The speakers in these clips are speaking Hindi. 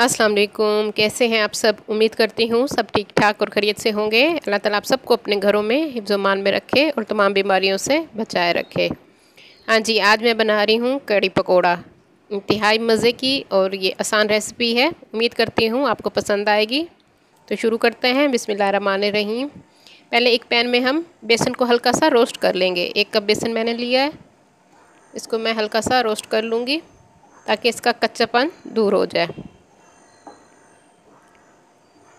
अस्सलाम वालेकुम। कैसे हैं आप सब? उम्मीद करती हूँ सब ठीक ठाक और खैरियत से होंगे। अल्लाह ताला आप सबको अपने घरों में हिफ्ज़ मान में रखे और तमाम बीमारियों से बचाए रखे। हाँ जी, आज मैं बना रही हूँ कड़ी पकोड़ा। इंतहाई मज़े की और ये आसान रेसिपी है। उम्मीद करती हूँ आपको पसंद आएगी। तो शुरू करते हैं। बिस्मिल्लाहिर्रहमानिर्रहीम। पहले एक पैन में हम बेसन को हल्का सा रोस्ट कर लेंगे। 1 कप बेसन मैंने लिया है, इसको मैं हल्का सा रोस्ट कर लूँगी ताकि इसका कच्चापन दूर हो जाए।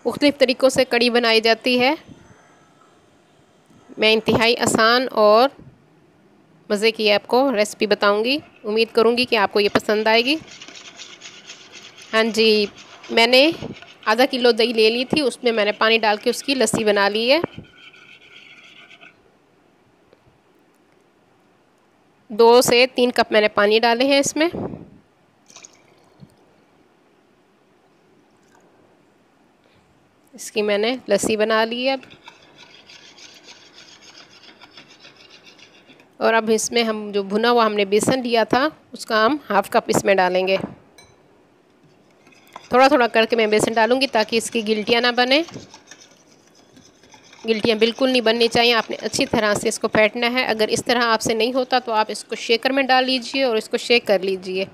मुख्तलिफ़ तरीक़ों से कड़ी बनाई जाती है। मैं इंतहाई आसान और मज़े की आपको रेसिपी बताऊंगी। उम्मीद करूंगी कि आपको ये पसंद आएगी। हाँ जी, मैंने आधा किलो दही ले ली थी, उसमें मैंने पानी डाल के उसकी लस्सी बना ली है। 2 से 3 कप मैंने पानी डाले हैं इसमें। इसकी मैंने लस्सी बना ली है। और अब इसमें हम जो भुना हुआ हमने बेसन लिया था उसका हम 1/2 कप इसमें डालेंगे। थोड़ा थोड़ा करके मैं बेसन डालूंगी ताकि इसकी गिल्टियाँ ना बने। गिल्टियाँ बिल्कुल नहीं बननी चाहिए। आपने अच्छी तरह से इसको फेंटना है। अगर इस तरह आपसे नहीं होता तो आप इसको शेकर में डाल लीजिए और इसको शेक कर लीजिए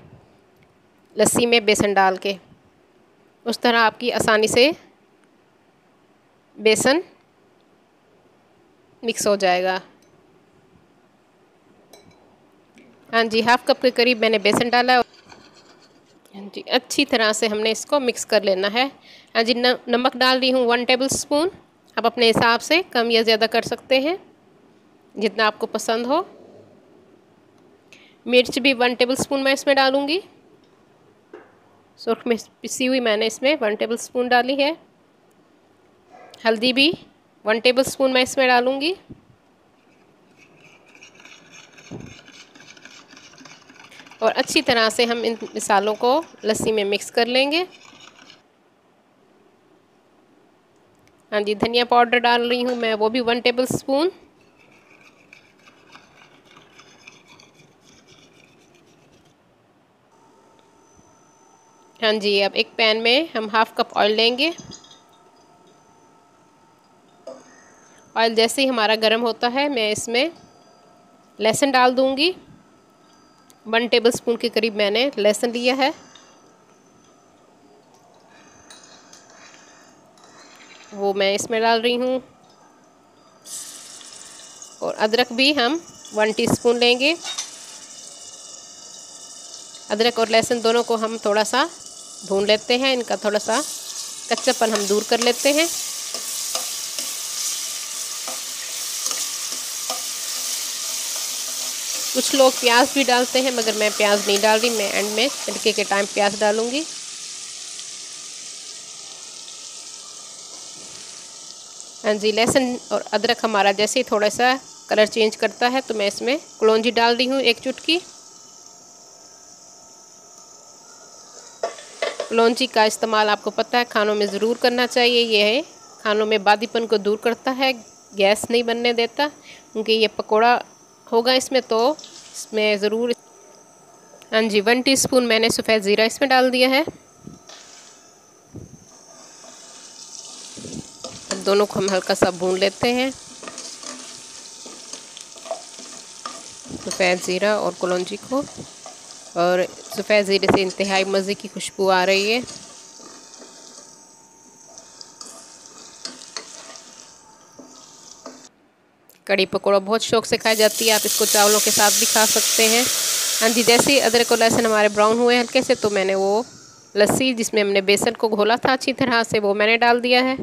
लस्सी में बेसन डाल के। उस तरह आपकी आसानी से बेसन मिक्स हो जाएगा। हाँ जी, 1/2 कप के करीब मैंने बेसन डाला है। हाँ जी, अच्छी तरह से हमने इसको मिक्स कर लेना है। हाँ जी, नमक डाल रही हूँ 1 टेबल स्पून। आप अपने हिसाब से कम या ज़्यादा कर सकते हैं जितना आपको पसंद हो। मिर्च भी 1 टेबल स्पून मैं इसमें डालूँगी। सुर्ख मिर्च पिसी हुई मैंने इसमें 1 टेबल स्पून डाली है। हल्दी भी 1 टेबल स्पून मैं इसमें डालूँगी। और अच्छी तरह से हम इन मसालों को लस्सी में मिक्स कर लेंगे। हाँ जी, धनिया पाउडर डाल रही हूँ मैं, वो भी 1 टेबल स्पून। हाँ जी, अब एक पैन में हम 1/2 कप ऑयल लेंगे। ऑयल जैसे ही हमारा गर्म होता है मैं इसमें लहसुन डाल दूँगी। 1 टेबल स्पून के करीब मैंने लहसुन लिया है। वो मैं इसमें डाल रही हूँ। और अदरक भी हम 1 टीस्पून लेंगे। अदरक और लहसुन दोनों को हम थोड़ा सा भून लेते हैं। इनका थोड़ा सा कच्चापन हम दूर कर लेते हैं। कुछ लोग प्याज भी डालते हैं मगर मैं प्याज नहीं डाल रही। मैं एंड में तड़के के टाइम प्याज डालूँगी। हाँ जी, लहसुन और अदरक हमारा जैसे ही थोड़ा सा कलर चेंज करता है तो मैं इसमें कलौंजी डाल रही हूँ 1 चुटकी। कलौंजी का इस्तेमाल आपको पता है खानों में ज़रूर करना चाहिए। ये है खानों में बादीपन को दूर करता है, गैस नहीं बनने देता। क्योंकि ये पकोड़ा होगा इसमें तो इसमें ज़रूर। हाँ जी, 1 टीस्पून मैंने सफ़ेद ज़ीरा इसमें डाल दिया है। अब दोनों को हम हल्का सा भून लेते हैं, सफ़ेद ज़ीरा और कलौंजी को। और सफ़ेद ज़ीरे से इंतहाई मज़े की खुशबू आ रही है। कड़ी पकौड़ा बहुत शौक़ से खाई जाती है। आप इसको चावलों के साथ भी खा सकते हैं। हाँ जी, जैसे ही अदरक और लहसुन हमारे ब्राउन हुए हल्के से तो मैंने वो लस्सी जिसमें हमने बेसन को घोला था अच्छी तरह से वो मैंने डाल दिया है।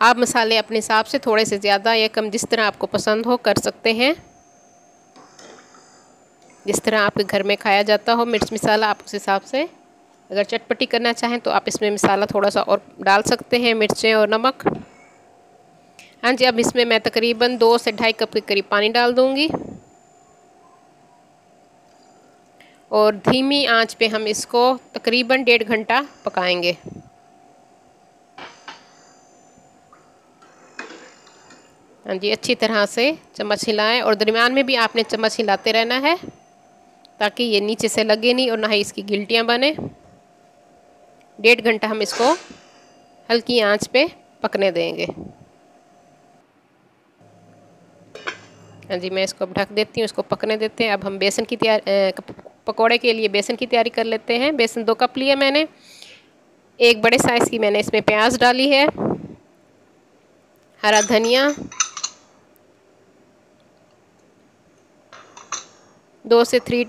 आप मसाले अपने हिसाब से थोड़े से ज़्यादा या कम जिस तरह आपको पसंद हो कर सकते हैं। जिस तरह आपके घर में खाया जाता हो मिर्च मसाला आप उस हिसाब से। अगर चटपटी करना चाहें तो आप इसमें मसाला थोड़ा सा और डाल सकते हैं, मिर्चें और नमक। हाँ जी, अब इसमें मैं तकरीबन 2 से 2.5 कप के करीब पानी डाल दूँगी। और धीमी आंच पे हम इसको तकरीबन 1.5 घंटा पकाएंगे। हाँ जी, अच्छी तरह से चम्मच हिलाएं और दरमियान में भी आपने चम्मच हिलाते रहना है ताकि ये नीचे से लगे नहीं और ना ही इसकी गिल्टियाँ बने। 1.5 घंटा हम इसको हल्की आंच पे पकने देंगे। हाँ जी, मैं इसको अब ढक देती हूँ, इसको पकने देते हैं। अब हम बेसन की पकौड़े के लिए बेसन की तैयारी कर लेते हैं। बेसन 2 कप लिया मैंने। एक बड़े साइज़ की मैंने इसमें प्याज डाली है, हरा धनिया, 2 से 3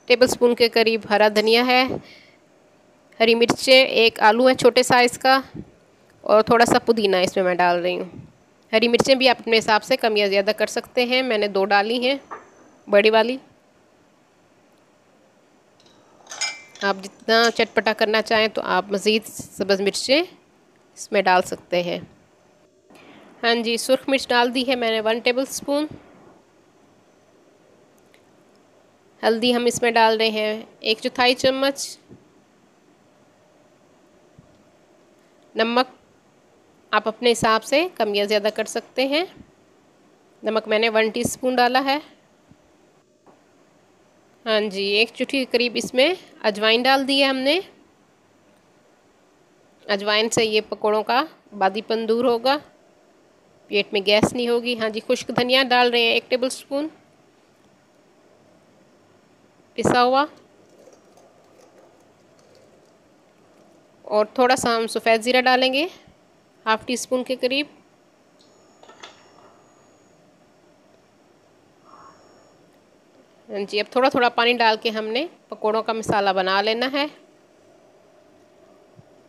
टेबलस्पून के करीब हरा धनिया है, हरी मिर्चें, 1 आलू है छोटे साइज़ का, और थोड़ा सा पुदीना इसमें मैं डाल रही हूँ। हरी मिर्चें भी आप अपने हिसाब से कम या ज़्यादा कर सकते हैं। मैंने 2 डाली हैं, बड़ी वाली। आप जितना चटपटा करना चाहें तो आप मज़ीद सब्ज़ मिर्चें इसमें डाल सकते हैं। हाँ जी, सुर्ख मिर्च डाल दी है मैंने 1 टेबलस्पून। हल्दी हम इसमें डाल रहे हैं 1/4 चम्मच। नमक आप अपने हिसाब से कम या ज़्यादा कर सकते हैं। नमक मैंने 1 टीस्पून डाला है। हाँ जी, 1 चुटकी के करीब इसमें अजवाइन डाल दी है हमने। अजवाइन से ये पकौड़ों का बादीपन दूर होगा, पेट में गैस नहीं होगी। हाँ जी, खुश्क धनिया डाल रहे हैं 1 टेबलस्पून पिसा हुआ, और थोड़ा सा हम सफ़ेद ज़ीरा डालेंगे 1/2 टीस्पून के करीब। हाँ जी, अब थोड़ा थोड़ा पानी डाल के हमने पकौड़ों का मसाला बना लेना है।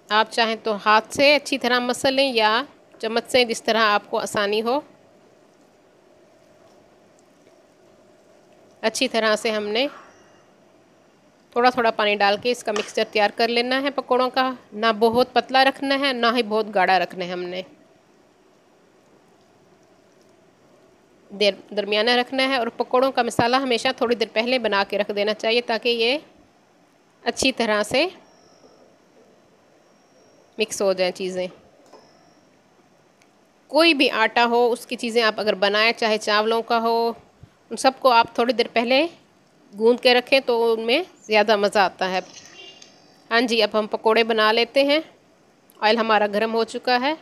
आप चाहें तो हाथ से अच्छी तरह मसल लें या चम्मच से, जिस तरह आपको आसानी हो। अच्छी तरह से हमने थोड़ा थोड़ा पानी डाल के इसका मिक्सचर तैयार कर लेना है पकौड़ों का। ना बहुत पतला रखना है, ना ही बहुत गाढ़ा रखना है, हमने दरमियाना रखना है। और पकौड़ों का मसाला हमेशा थोड़ी देर पहले बना के रख देना चाहिए, ताकि ये अच्छी तरह से मिक्स हो जाए चीज़ें। कोई भी आटा हो, उसकी चीज़ें आप अगर बनाएं, चाहे चावलों का हो, उन सबको आप थोड़ी देर पहले गूंद के रखें तो उनमें ज़्यादा मज़ा आता है। हाँ जी, अब हम पकोड़े बना लेते हैं। ऑयल हमारा गर्म हो चुका है।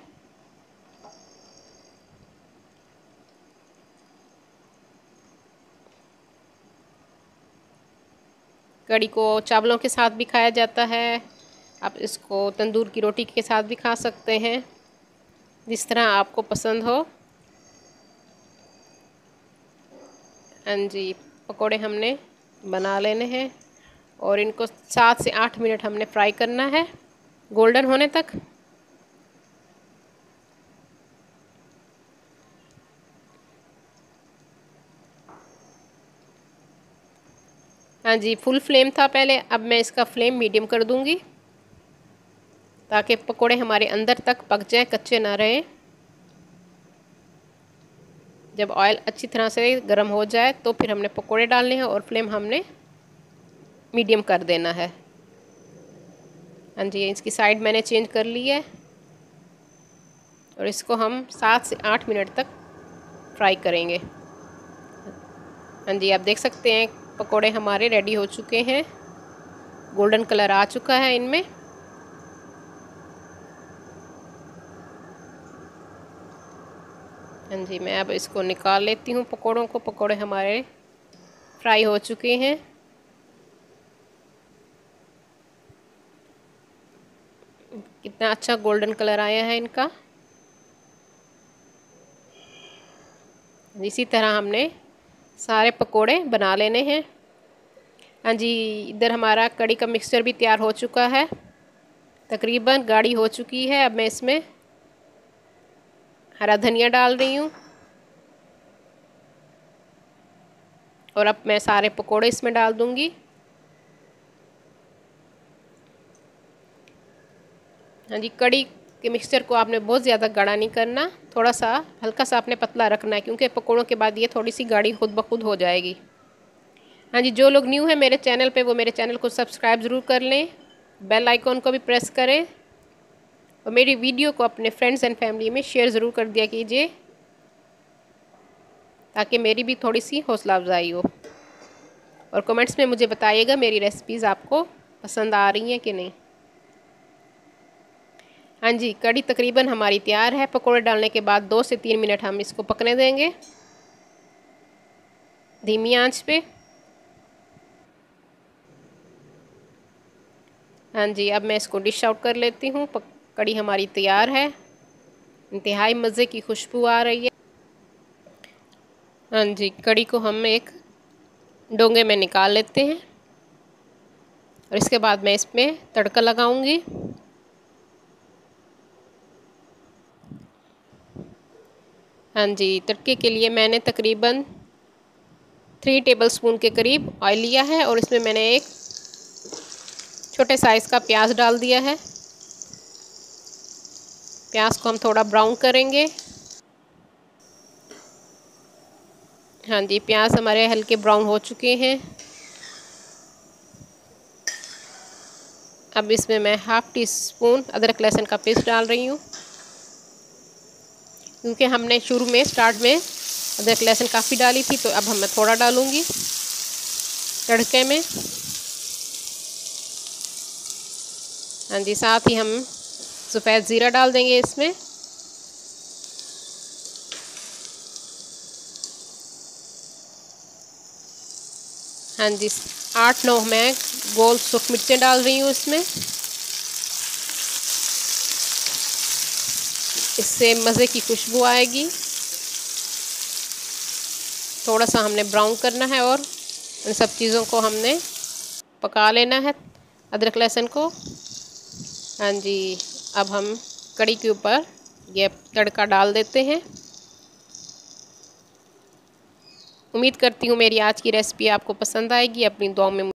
कड़ी को चावलों के साथ भी खाया जाता है। आप इसको तंदूर की रोटी के साथ भी खा सकते हैं, जिस तरह आपको पसंद हो। हाँ जी, पकोड़े हमने बना लेने हैं और इनको 7 से 8 मिनट हमने फ्राई करना है, गोल्डन होने तक। हाँ जी, फुल फ्लेम था पहले, अब मैं इसका फ्लेम मीडियम कर दूंगी, ताकि पकोड़े हमारे अंदर तक पक जाएं, कच्चे ना रहें। जब ऑयल अच्छी तरह से गर्म हो जाए तो फिर हमने पकोड़े डालने हैं और फ्लेम हमने मीडियम कर देना है। हाँ जी, इसकी साइड मैंने चेंज कर ली है और इसको हम 7 से 8 मिनट तक फ्राई करेंगे। हाँ जी, आप देख सकते हैं पकोड़े हमारे रेडी हो चुके हैं, गोल्डन कलर आ चुका है इनमें। हाँ जी, मैं अब इसको निकाल लेती हूँ पकोड़ों को। पकोड़े हमारे फ्राई हो चुके हैं। कितना अच्छा गोल्डन कलर आया है इनका। इसी तरह हमने सारे पकोड़े बना लेने हैं। हाँ जी, इधर हमारा कड़ी का मिक्सचर भी तैयार हो चुका है, तकरीबन गाढ़ी हो चुकी है। अब मैं इसमें हरा धनिया डाल रही हूँ और अब मैं सारे पकोड़े इसमें डाल दूँगी। हाँ जी, कड़ी के मिक्सचर को आपने बहुत ज़्यादा गाढ़ा नहीं करना, थोड़ा सा हल्का सा आपने पतला रखना है, क्योंकि पकोड़ों के बाद ये थोड़ी सी गाढ़ी खुद ब खुद हो जाएगी। हाँ जी, जो लोग न्यू है मेरे चैनल पे, वो मेरे चैनल को सब्सक्राइब ज़रूर कर लें, बेल आइकॉन को भी प्रेस करें और मेरी वीडियो को अपने फ्रेंड्स एंड फैमिली में शेयर ज़रूर कर दिया कीजिए, ताकि मेरी भी थोड़ी सी हौसला अफजाई हो। और कमेंट्स में मुझे बताइएगा मेरी रेसिपीज़ आपको पसंद आ रही हैं कि नहीं। हाँ जी, कड़ी तकरीबन हमारी तैयार है। पकौड़े डालने के बाद 2 से 3 मिनट हम इसको पकने देंगे धीमी आंच पे। हाँ जी, अब मैं इसको डिश आउट कर लेती हूँ। कड़ी हमारी तैयार है। इंतहाई मज़े की खुशबू आ रही है। हाँ जी, कड़ी को हम एक डोंगे में निकाल लेते हैं और इसके बाद मैं इसमें तड़का लगाऊंगी। हाँ जी, तड़के के लिए मैंने तकरीबन 3 टेबलस्पून के करीब ऑयल लिया है और इसमें मैंने एक छोटे साइज़ का प्याज डाल दिया है। प्याज को हम थोड़ा ब्राउन करेंगे। हाँ जी, प्याज हमारे हल्के ब्राउन हो चुके हैं। अब इसमें मैं 1/2 टीस्पून अदरक लहसुन का पेस्ट डाल रही हूँ, क्योंकि हमने शुरू में स्टार्ट में अदरक लहसुन काफ़ी डाली थी, तो अब मैं थोड़ा डालूँगी तड़के में। हाँ जी, साथ ही हम सफ़ेद ज़ीरा डाल देंगे इसमें। हाँ जी, 8-9 मैं गोल सूख मिर्चें डाल रही हूँ इसमें। इससे मज़े की खुशबू आएगी। थोड़ा सा हमने ब्राउन करना है और इन सब चीज़ों को हमने पका लेना है, अदरक लहसुन को। हाँ जी, अब हम कड़ी के ऊपर ये तड़का डाल देते हैं। उम्मीद करती हूँ मेरी आज की रेसिपी आपको पसंद आएगी। अपनी दुआओं में